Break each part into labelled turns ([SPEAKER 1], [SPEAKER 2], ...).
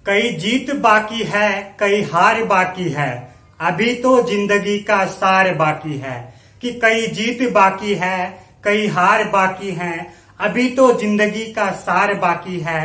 [SPEAKER 1] कई जीत बाकी है, कई हार बाकी है, अभी तो जिंदगी का सार बाकी है। कि कई जीत बाकी है, कई हार बाकी है, अभी तो जिंदगी का सार बाकी है।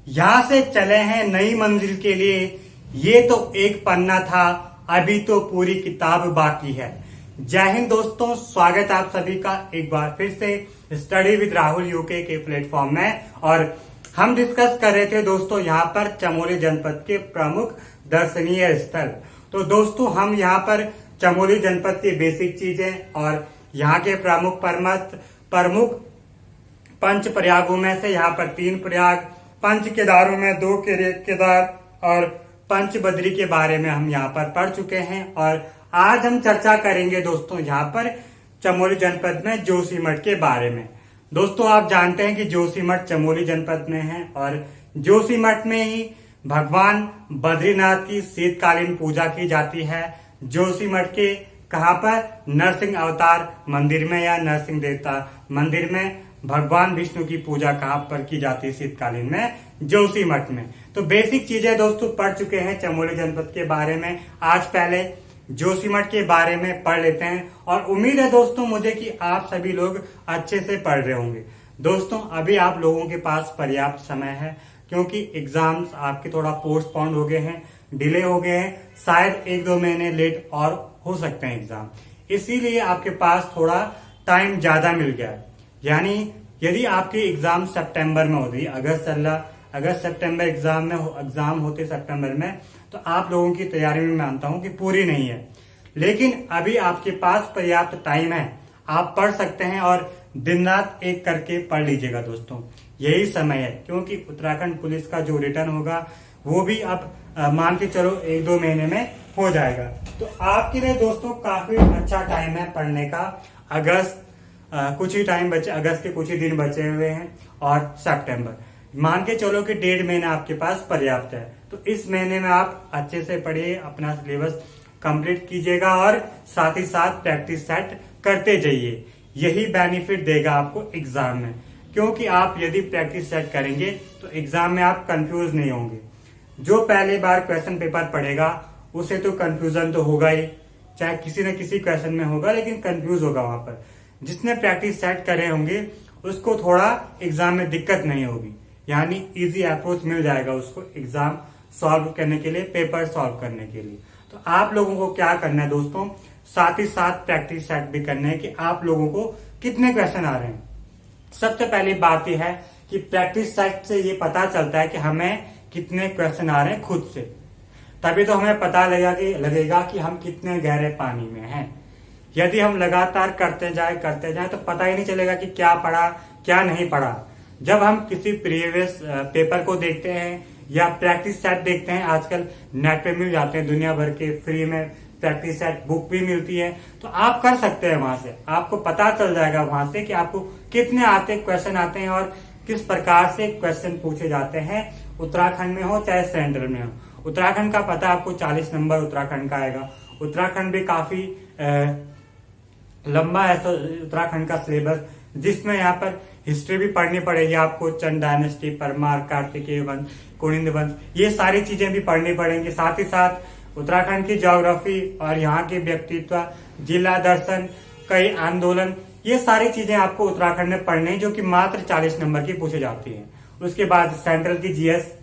[SPEAKER 1] यहां से चले हैं नई मंजिल के लिए, ये तो एक पन्ना था, अभी तो पूरी किताब बाकी है। जय हिंद दोस्तों, स्वागत है आप सभी का एक बार फिर से स्टडी विद राहुल यूके के प्लेटफॉर्म में। और हम डिस्कस कर रहे थे दोस्तों यहाँ पर चमोली जनपद के प्रमुख दर्शनीय स्थल। तो दोस्तों हम यहाँ पर चमोली जनपद की बेसिक चीजें और यहाँ के प्रमुख पंच प्रयागों में से यहाँ पर 3 प्रयाग, पंच केदारों में 2 केदार और पंच बद्री के बारे में हम यहाँ पर पढ़ चुके हैं। और आज हम चर्चा करेंगे दोस्तों यहाँ पर चमोली जनपद में जोशीमठ के बारे में। दोस्तों आप जानते हैं कि जोशीमठ चमोली जनपद में है और जोशीमठ में ही भगवान बद्रीनाथ की शीतकालीन पूजा की जाती है। जोशीमठ के कहाँ पर? नरसिंह अवतार मंदिर में या नरसिंह देवता मंदिर में भगवान विष्णु की पूजा कहाँ पर की जाती है शीतकालीन में? जोशीमठ में। तो बेसिक चीजें दोस्तों पढ़ चुके हैं चमोली जनपद के बारे में। आज पहले जोशीमठ के बारे में पढ़ लेते हैं और उम्मीद है दोस्तों मुझे कि आप सभी लोग अच्छे से पढ़ रहे होंगे। दोस्तों अभी आप लोगों के पास पर्याप्त समय है क्योंकि एग्जाम्स आपके थोड़ा पोस्टपोन हो गए हैं, डिले हो गए हैं, शायद 1-2 महीने लेट और हो सकते हैं एग्जाम, इसीलिए आपके पास थोड़ा टाइम ज्यादा मिल गया है। यानी यदि आपके एग्जाम सितंबर में होती, अगस्त सितंबर एग्जाम होते सितंबर में, तो आप लोगों की तैयारी में मानता हूं कि पूरी नहीं है, लेकिन अभी आपके पास पर्याप्त टाइम है, आप पढ़ सकते हैं और दिन रात एक करके पढ़ लीजिएगा दोस्तों। यही समय है क्योंकि उत्तराखंड पुलिस का जो रिटर्न होगा वो भी अब मान के चलो 1-2 महीने में हो जाएगा। तो आपके लिए दोस्तों काफी अच्छा टाइम है पढ़ने का। कुछ ही टाइम बचे, अगस्त के कुछ ही दिन बचे हुए हैं और सितंबर, मान के चलो कि 1.5 महीना आपके पास पर्याप्त है। तो इस महीने में आप अच्छे से पढ़िए, अपना सिलेबस कंप्लीट कीजिएगा और साथ ही साथ प्रैक्टिस सेट करते जाइए। यही बेनिफिट देगा आपको एग्जाम में, क्योंकि आप यदि प्रैक्टिस सेट करेंगे तो एग्जाम में आप कंफ्यूज नहीं होंगे। जो पहली बार क्वेश्चन पेपर पढ़ेगा उसे तो कंफ्यूजन तो होगा ही, चाहे किसी न किसी क्वेश्चन में होगा, लेकिन कंफ्यूज होगा वहां पर। जिसने प्रैक्टिस सेट करे होंगे उसको थोड़ा एग्जाम में दिक्कत नहीं होगी, यानी इजी अप्रोच मिल जाएगा उसको एग्जाम सॉल्व करने के लिए, पेपर सॉल्व करने के लिए। तो आप लोगों को क्या करना है दोस्तों, साथ ही साथ प्रैक्टिस सेट भी करना है कि आप लोगों को कितने क्वेश्चन आ रहे हैं। सबसे पहली बात यह है कि प्रैक्टिस सेट से ये पता चलता है कि हमें कितने क्वेश्चन आ रहे हैं खुद से, तभी तो हमें पता लगेगा कि हम कितने गहरे पानी में हैं। यदि हम लगातार करते जाए तो पता ही नहीं चलेगा कि क्या पढ़ा क्या नहीं पढ़ा। जब हम किसी प्रीवियस पेपर को देखते हैं या प्रैक्टिस सेट देखते हैं, आजकल नेट पे मिल जाते हैं, दुनिया भर के फ्री में प्रैक्टिस सेट बुक भी मिलती है, तो आप कर सकते हैं वहां से। आपको पता चल जाएगा वहां से कि आपको कितने क्वेश्चन आते हैं और किस प्रकार से क्वेश्चन पूछे जाते हैं, उत्तराखंड में हो चाहे सेंट्रल में हो। उत्तराखंड का पता आपको 40 नंबर उत्तराखंड का आएगा। उत्तराखंड भी काफी लंबा है उत्तराखंड का सिलेबस, जिसमें यहाँ पर हिस्ट्री भी पढ़नी पड़ेगी आपको, चंद डायनेस्टी, परमार, कार्तिकेय वंश, कुनिंद वंश, ये सारी चीजें भी पढ़नी पड़ेंगी। साथ ही साथ उत्तराखंड की ज्योग्राफी और यहाँ के व्यक्तित्व, जिला दर्शन, कई आंदोलन, ये सारी चीजें आपको उत्तराखंड में पढ़नी है, जो कि मात्र 40 नंबर की पूछी जाती है। उसके बाद सेंट्रल की जीएस,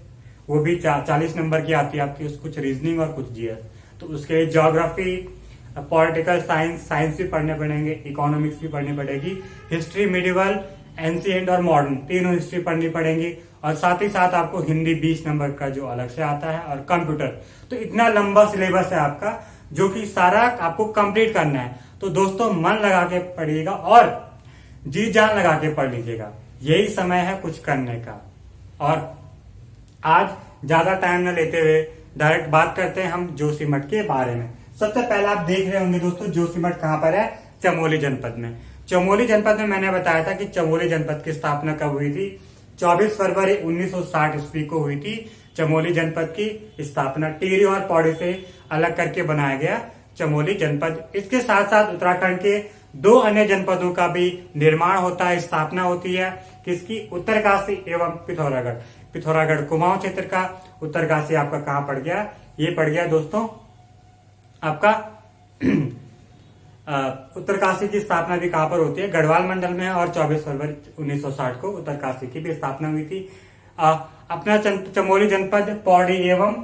[SPEAKER 1] वो भी 40 नंबर की आती है आपकी, कुछ रीजनिंग और कुछ जीएस। तो उसके ज्योग्राफी, पॉलिटिकल साइंस भी पढ़ने पड़ेंगे, इकोनॉमिक्स भी पढ़नी पड़ेगी, हिस्ट्री, मिडिवल, एंशिएंट और मॉडर्न, तीनों हिस्ट्री पढ़नी पड़ेंगी। और साथ ही साथ आपको हिंदी 20 नंबर का जो अलग से आता है, और कंप्यूटर। तो इतना लंबा सिलेबस है आपका, जो कि सारा आपको कंप्लीट करना है। तो दोस्तों मन लगा के पढ़िएगा और जी जान लगा के पढ़ लीजिएगा, यही समय है कुछ करने का। और आज ज्यादा टाइम न लेते हुए डायरेक्ट बात करते हैं हम जोशीमठ के बारे में। सबसे पहले आप देख रहे होंगे दोस्तों जोशीमठ कहाँ पर है? चमोली जनपद में। चमोली जनपद में मैंने बताया था कि चमोली जनपद की स्थापना कब हुई थी? 24 फरवरी 1960 ईस्वी को हुई थी चमोली जनपद की स्थापना। टिहरी और पौड़ी से अलग करके बनाया गया चमोली जनपद। इसके साथ साथ उत्तराखंड के 2 अन्य जनपदों का भी निर्माण होता है, स्थापना होती है। किसकी? उत्तरकाशी एवं पिथौरागढ़। पिथौरागढ़ कुमाऊं क्षेत्र का। उत्तरकाशी आपका कहाँ पड़ गया, ये पड़ गया दोस्तों आपका उत्तरकाशी की स्थापना भी कहां पर होती है, गढ़वाल मंडल में है, और 24 फरवरी 1960 को उत्तरकाशी की भी स्थापना हुई थी। अपना चमोली जनपद पौड़ी एवं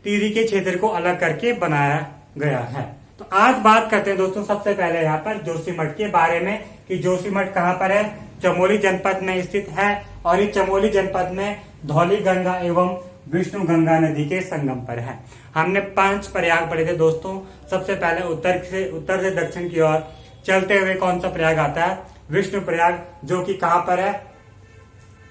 [SPEAKER 1] टिहरी के क्षेत्र को अलग करके बनाया गया है। तो आज बात करते हैं दोस्तों सबसे पहले यहाँ पर जोशीमठ के बारे में कि जोशीमठ कहाँ पर है, चमोली जनपद में स्थित है, और इस चमोली जनपद में धौली गंगा एवं विष्णु गंगा नदी के संगम पर है। हमने 5 प्रयाग पढ़े थे दोस्तों। सबसे पहले उत्तर से दक्षिण की ओर चलते हुए कौन सा प्रयाग आता है, विष्णु प्रयाग, जो कि कहां पर है,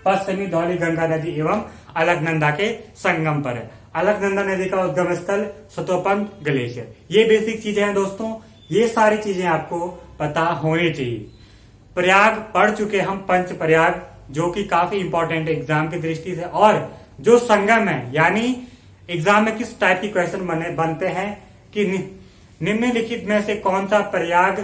[SPEAKER 1] पश्चिमी धौली गंगा नदी एवं अलकनंदा के संगम पर है। अलकनंदा नदी का उद्गम स्थल सतोपंत ग्लेशियर। ये बेसिक चीजें हैं दोस्तों, ये सारी चीजें आपको पता होनी चाहिए। प्रयाग पढ़ चुके हम, पंच प्रयाग, जो कि काफी इंपॉर्टेंट है एग्जाम की दृष्टि से। और जो संगम है, यानी एग्जाम में किस टाइप की क्वेश्चन बनते हैं कि निम्नलिखित में से कौन सा प्रयाग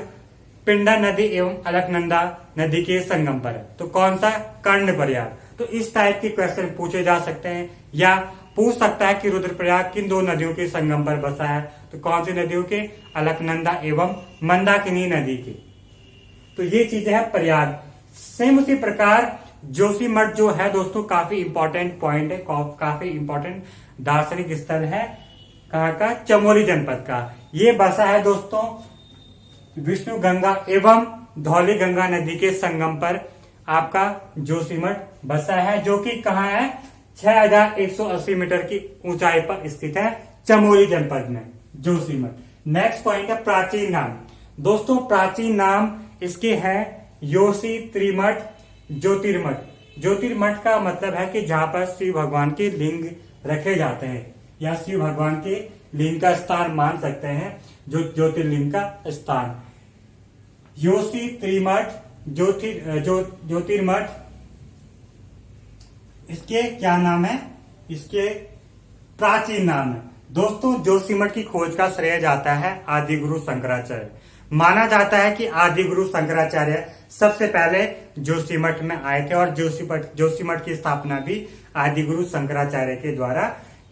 [SPEAKER 1] पिंडा नदी एवं अलकनंदा नदी के संगम पर है, तो कौन सा, कर्ण प्रयाग। तो इस टाइप के क्वेश्चन पूछे जा सकते हैं, या पूछ सकता है कि रुद्रप्रयाग किन 2 नदियों के संगम पर बसा है, तो कौन सी नदियों के, अलकनंदा एवं मंदाकिनी नदी के। तो ये चीजें है प्रयाग। सेम उसी प्रकार जोशीमठ जो है दोस्तों काफी इंपॉर्टेंट पॉइंट है, काफी इंपॉर्टेंट दार्शनिक स्थल है, कहाँ का, चमोली जनपद का। ये बसा है दोस्तों विष्णु गंगा एवं धौली गंगा नदी के संगम पर आपका जोशीमठ बसा है, जो कि कहाँ है, 6180 मीटर की ऊंचाई पर स्थित है चमोली जनपद में जोशीमठ। नेक्स्ट पॉइंट है प्राचीन नाम। दोस्तों प्राचीन नाम इसके हैं योशी त्रिमठ, ज्योतिर्मठ। ज्योतिर्मठ का मतलब है कि जहां पर शिव भगवान के लिंग रखे जाते हैं, या शिव भगवान के लिंग का स्थान मान सकते हैं, जो ज्योतिर्लिंग का स्थान। योशी त्रिमठ, ज्योतिर्मठ, इसके क्या नाम है, इसके प्राचीन नाम है दोस्तों। जोशीमठ की खोज का श्रेय जाता है आदि गुरु शंकराचार्य। माना जाता है कि आदि गुरु शंकराचार्य सबसे पहले जोशीमठ में आए थे, और जोशीमठ की स्थापना भी आदि गुरु शंकराचार्य के द्वारा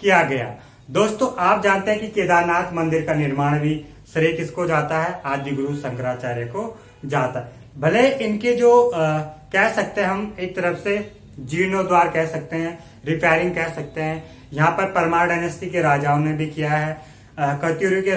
[SPEAKER 1] किया गया। दोस्तों आप जानते हैं कि केदारनाथ मंदिर का निर्माण भी श्रेय किसको जाता है, आदि गुरु शंकराचार्य को जाता है। भले इनके जो कह सकते हैं हम, एक तरफ से जीर्णोद्वार कह सकते हैं, रिपेयरिंग कह सकते हैं, यहाँ पर परमार डायनेस्टी के राजाओं ने भी किया है, कत्यूरी के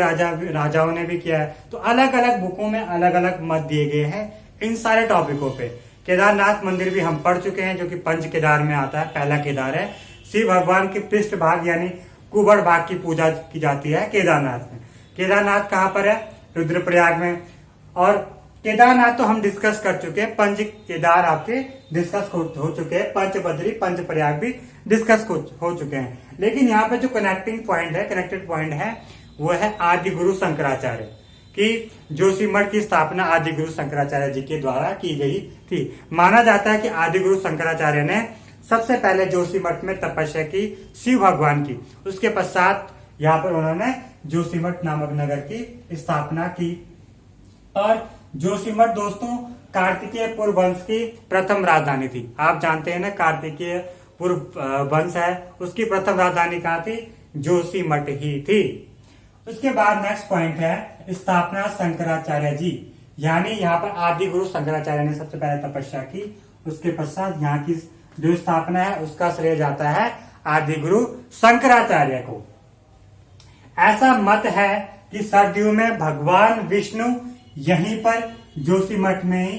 [SPEAKER 1] राजाओं ने भी किया है। तो अलग अलग बुकों में अलग अलग मत दिए गए हैं इन सारे टॉपिकों पे। केदारनाथ मंदिर भी हम पढ़ चुके हैं, जो कि पंच केदार में आता है। पहला केदार है, शिव भगवान के पृष्ठ भाग यानी कुबड़ भाग की पूजा की जाती है केदारनाथ में। केदारनाथ कहाँ पर है, रुद्रप्रयाग में। और केदारनाथ तो हम डिस्कस कर चुके हैं, पंच केदार आपके डिस्कस हो चुके हैं, पंच बद्री पंच प्रयाग भी डिस्कस हो चुके हैं। लेकिन यहाँ पे जो कनेक्टेड पॉइंट है वो है आदि गुरु शंकराचार्य कि जोशीमठ की स्थापना आदि गुरु शंकराचार्य जी के द्वारा की गई थी। माना जाता है कि आदि गुरु शंकराचार्य ने सबसे पहले जोशीमठ में तपस्या की शिव भगवान की, उसके पश्चात यहाँ पर उन्होंने जोशीमठ नामक नगर की स्थापना की। और जोशीमठ दोस्तों कार्तिकेय पूर्व वंश की प्रथम राजधानी थी। आप जानते हैं ना, कार्तिकेय पूर्व वंश है, उसकी प्रथम राजधानी कहाँ थी, जोशीमठ ही थी। उसके बाद नेक्स्ट पॉइंट है स्थापना शंकराचार्य जी, यानी यहाँ पर आदि गुरु शंकराचार्य ने सबसे पहले तपस्या की, उसके पश्चात यहाँ की जो स्थापना है उसका श्रेय जाता है आदि गुरु शंकराचार्य को। ऐसा मत है कि सर्दियों में भगवान विष्णु यहीं पर जोशीमठ में ही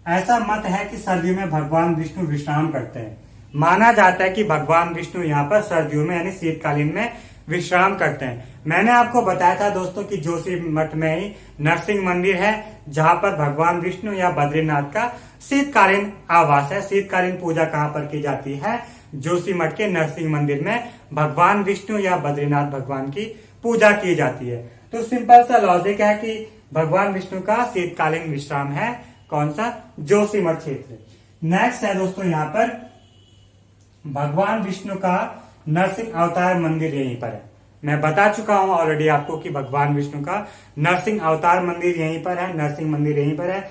[SPEAKER 1] ऐसा मत है कि सर्दियों में भगवान विष्णु विश्राम करते हैं। माना जाता है कि भगवान विष्णु यहाँ पर सर्दियों में यानी शीतकालीन में विश्राम करते हैं। मैंने आपको बताया था दोस्तों कि जोशीमठ में ही नरसिंह मंदिर है, जहां पर भगवान विष्णु या बद्रीनाथ का शीतकालीन आवास है। शीतकालीन पूजा कहाँ पर की जाती है, जोशीमठ के नरसिंह मंदिर में भगवान विष्णु या बद्रीनाथ भगवान की पूजा की जाती है। तो सिंपल सा लॉजिक है कि भगवान विष्णु का शीतकालीन विश्राम है कौन सा, जोशीमठ क्षेत्र। नेक्स्ट है दोस्तों यहाँ पर भगवान विष्णु का नरसिंह अवतार मंदिर यहीं पर है। मैं बता चुका हूं ऑलरेडी आपको कि भगवान विष्णु का नरसिंह अवतार मंदिर यहीं पर है, नरसिंह मंदिर यहीं पर है।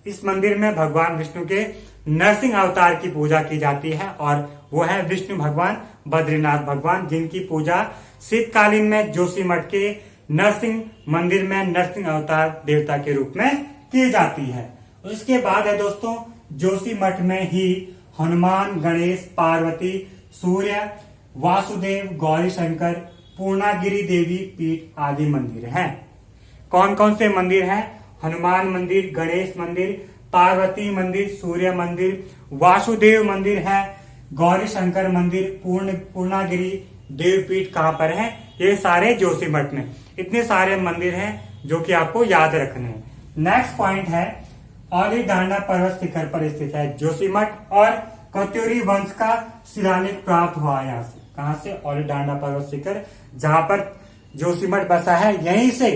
[SPEAKER 1] इस मंदिर में भगवान विष्णु के नरसिंह अवतार की पूजा की जाती है और वो है विष्णु भगवान, बद्रीनाथ भगवान, जिनकी पूजा शीतकालीन में जोशीमठ के नरसिंह मंदिर में नरसिंह अवतार देवता के रूप में की जाती है। उसके बाद है दोस्तों जोशीमठ में ही हनुमान, गणेश, पार्वती, सूर्य, वासुदेव, गौरी शंकर, पूर्णागिरी देवी पीठ आदि मंदिर हैं। कौन कौन से मंदिर हैं? हनुमान मंदिर, गणेश मंदिर, पार्वती मंदिर, सूर्य मंदिर, वासुदेव मंदिर है, गौरी शंकर मंदिर, पूर्णागिरी देवपीठ कहाँ पर है? ये सारे जोशीमठ में। इतने सारे मंदिर हैं जो कि आपको याद रखने हैं। नेक्स्ट पॉइंट है औली डांडा पर्वत शिखर पर स्थित है जोशीमठ और कत्यूरी वंश का शिलालेख प्राप्त हुआ है। यहाँ से कहां से? औली डांडा पर्वत शिखर, जहां पर जोशीमठ बसा है, यहीं से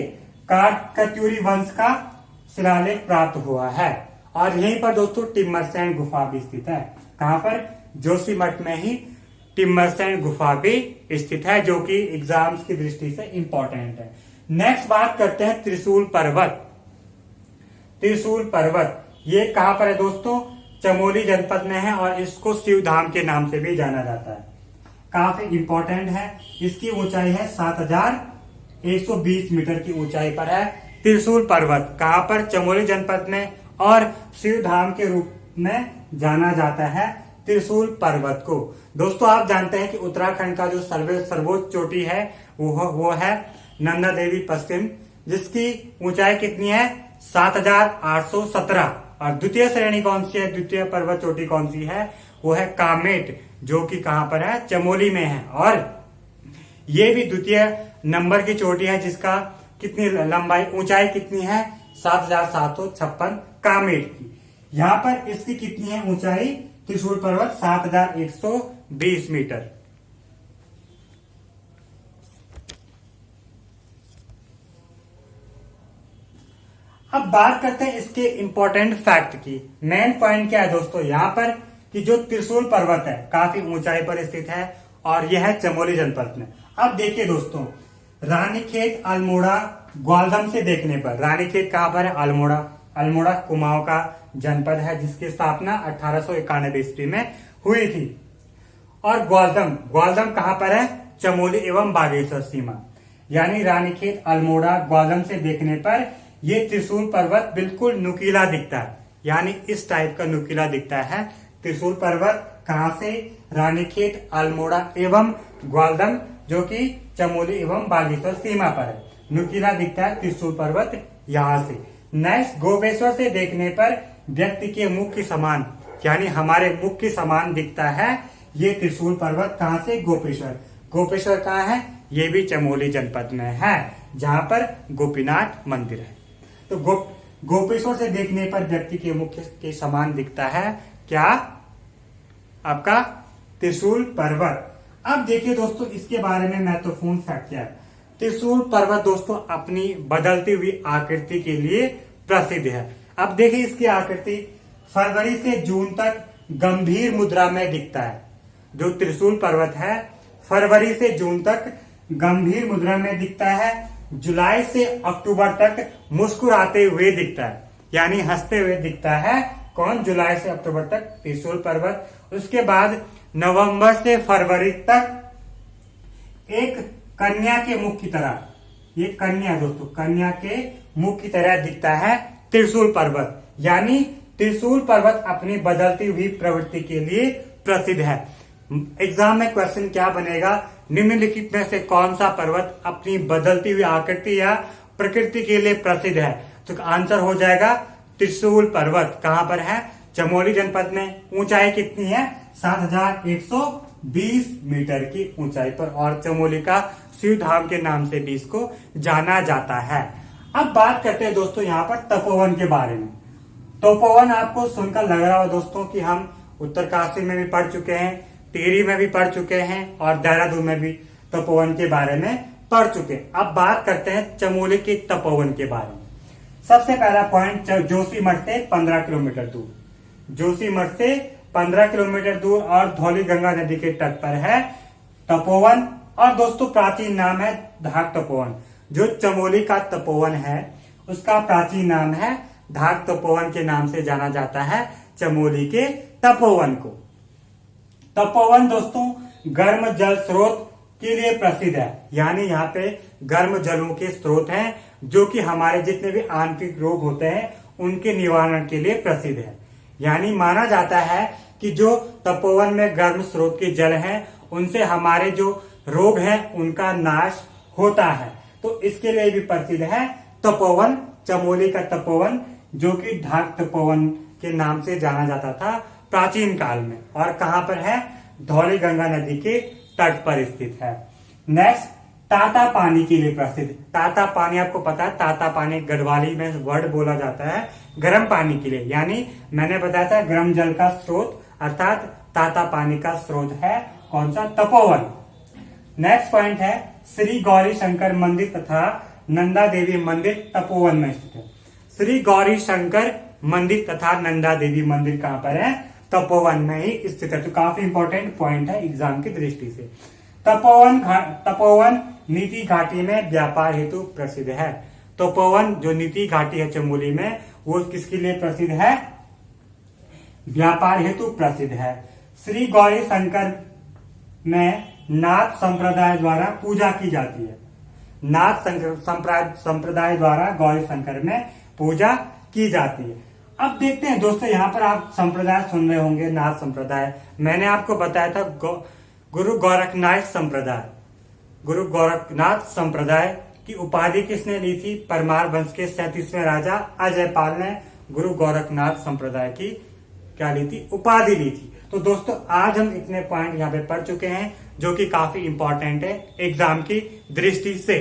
[SPEAKER 1] कत्यूरी वंश का शिलालेख प्राप्त हुआ है। और यहीं पर दोस्तों टिम्मरसैंड गुफा भी स्थित है। कहां पर? जोशीमठ में ही टिम्मरसैंड गुफा भी स्थित है, जो कि एग्जाम्स की दृष्टि से इंपॉर्टेंट है। नेक्स्ट बात करते हैं त्रिशूल पर्वत। त्रिशूल पर्वत ये कहां पर है दोस्तों? चमोली जनपद में है और इसको शिव धाम के नाम से भी जाना जाता है। काफी इंपॉर्टेंट है। इसकी ऊंचाई है 7120 मीटर की ऊंचाई पर है त्रिशूल पर्वत। कहां पर? चमोली जनपद में और शिव धाम के रूप में जाना जाता है त्रिशूल पर्वत को। दोस्तों आप जानते हैं कि उत्तराखंड का जो सर्वोच्च चोटी है वो है नंदा देवी पश्चिम, जिसकी ऊंचाई कितनी है? 7817। और द्वितीय श्रेणी कौन सी है? द्वितीय पर्वत चोटी कौन सी है? वो है कामेट, जो कि कहां पर है? चमोली में है। और ये भी द्वितीय नंबर की चोटी है, जिसका कितनी लंबाई ऊंचाई कितनी है? 7756 कामेट की। यहाँ पर इसकी कितनी है ऊंचाई? त्रिशूल पर्वत 7120 मीटर। अब बात करते हैं इसके इंपॉर्टेंट फैक्ट की। मेन पॉइंट क्या है दोस्तों यहाँ पर कि जो त्रिशूल पर्वत है काफी ऊंचाई पर स्थित है और यह है चमोली जनपद में। अब देखिए दोस्तों, रानीखेत, अल्मोड़ा, ग्वालदम से देखने पर रानीखेत कहां पर है? अल्मोड़ा। अल्मोड़ा कुमाऊं का जनपद है, जिसकी स्थापना 1891 ईस्वी में हुई थी। और ग्वालदम कहां पर है? चमोली एवं बागेश्वर सीमा। यानी रानीखेत, अल्मोड़ा, ग्वालदम से देखने पर ये त्रिशूल पर्वत बिल्कुल नुकीला दिखता है, यानी इस टाइप का नुकीला दिखता है त्रिशूल पर्वत। कहां से? रानीखेत, अल्मोड़ा एवं ग्वालदम, जो कि चमोली एवं बागेश्वर सीमा पर है। नुकीला दिखता है त्रिशूल पर्वत यहां से। नेक्स्ट, गोपेश्वर से देखने पर व्यक्ति के मुख के समान, यानी हमारे मुख के समान दिखता है ये त्रिशूल पर्वत। कहां से? गोपेश्वर। गोपेश्वर कहां है? ये भी चमोली जनपद में है, जहां पर गोपीनाथ मंदिर है। तो गोपेश्वर से देखने पर व्यक्ति के मुख के समान दिखता है क्या? आपका त्रिशूल पर्वत। अब देखिए दोस्तों इसके बारे में महत्वपूर्ण फैक्ट क्या है। त्रिशूल पर्वत दोस्तों अपनी बदलती हुई आकृति के लिए प्रसिद्ध है। अब देखिए इसकी आकृति फरवरी से जून तक गंभीर मुद्रा में दिखता है। जो त्रिशूल पर्वत है फरवरी से जून तक गंभीर मुद्रा में दिखता है। जुलाई से अक्टूबर तक मुस्कुराते हुए दिखता है, यानी हंसते हुए दिखता है। कौन? जुलाई से अक्टूबर तक त्रिशूल पर्वत। उसके बाद नवंबर से फरवरी तक एक कन्या के मुख की तरह, ये कन्या दोस्तों, कन्या के मुख की तरह दिखता है त्रिशूल पर्वत। यानी त्रिशूल पर्वत अपनी बदलती हुई प्रवृत्ति के लिए प्रसिद्ध है। एग्जाम में क्वेश्चन क्या बनेगा? निम्नलिखित में से कौन सा पर्वत अपनी बदलती हुई आकृति या प्रकृति के लिए प्रसिद्ध है? तो आंसर हो जाएगा त्रिशूल पर्वत। कहां पर है? चमोली जनपद में। ऊंचाई कितनी है? 7120 मीटर की ऊंचाई पर, और चमोली का शिव धाम के नाम से भी इसको जाना जाता है। अब बात करते हैं दोस्तों यहाँ पर तपोवन के बारे में। तपोवन आपको सुनकर लग रहा हो दोस्तों कि हम उत्तरकाशी में भी पढ़ चुके हैं, टिहरी में भी पढ़ चुके हैं और देहरादून में भी तपोवन के बारे में पढ़ चुके हैं। अब बात करते हैं चमोली के तपोवन के बारे में। सबसे पहला पॉइंट, जोशीमठ से 15 किलोमीटर दूर, जोशीमठ से 15 किलोमीटर दूर और धौली गंगा नदी के तट पर है तपोवन। और दोस्तों प्राचीन नाम है धाक तपोवन। जो चमोली का तपोवन है उसका प्राचीन नाम है धाक तपोवन के नाम से जाना जाता है चमोली के तपोवन को। तपोवन दोस्तों गर्म जल स्रोत के लिए प्रसिद्ध है, यानी यहाँ पे गर्म जलों के स्रोत हैं जो कि हमारे जितने भी आंतरिक रोग होते हैं उनके निवारण के लिए प्रसिद्ध है। यानी माना जाता है कि जो तपोवन में गर्म स्रोत के जल हैं उनसे हमारे जो रोग हैं उनका नाश होता है। तो इसके लिए भी प्रसिद्ध है तपोवन, चमोली का तपोवन, जो कि ढाक तपोवन के नाम से जाना जाता था प्राचीन काल में। और कहां पर है? धौली गंगा नदी के तट पर स्थित है। नेक्स्ट, ताता पानी के लिए प्रसिद्ध। ताता पानी आपको पता है, ताता पानी गढ़वाली में वर्ड बोला जाता है गर्म पानी के लिए, यानी मैंने बताया था गर्म जल का स्रोत अर्थात ताता पानी का स्रोत है कौन सा? तपोवन। नेक्स्ट पॉइंट है श्री गौरी शंकर मंदिर तथा नंदा देवी मंदिर तपोवन में स्थित है। श्री गौरी शंकर मंदिर तथा नंदा देवी मंदिर कहां पर है? तपोवन में ही स्थित है। तो काफी इंपॉर्टेंट पॉइंट है एग्जाम की दृष्टि से। तपोवन नीति घाटी में व्यापार हेतु प्रसिद्ध है। तपोवन जो नीति घाटी है चमोली में, वो किसके लिए प्रसिद्ध है? व्यापार हेतु प्रसिद्ध है। श्री गौरी शंकर में नाथ संप्रदाय द्वारा पूजा की जाती है। नाथ संप्रदाय द्वारा गौरी शंकर में पूजा की जाती है। अब देखते हैं दोस्तों, यहाँ पर आप संप्रदाय सुन रहे होंगे, नाथ संप्रदाय। मैंने आपको बताया था गुरु गोरखनाथ संप्रदाय। गुरु गोरखनाथ संप्रदाय की उपाधि किसने ली थी? परमार वंश के 37वें राजा अजयपाल ने गुरु गोरखनाथ संप्रदाय की क्या ली थी? उपाधि ली थी। तो दोस्तों आज हम इतने पॉइंट यहाँ पे पढ़ चुके हैं जो कि काफी इंपॉर्टेंट है एग्जाम की दृष्टि से।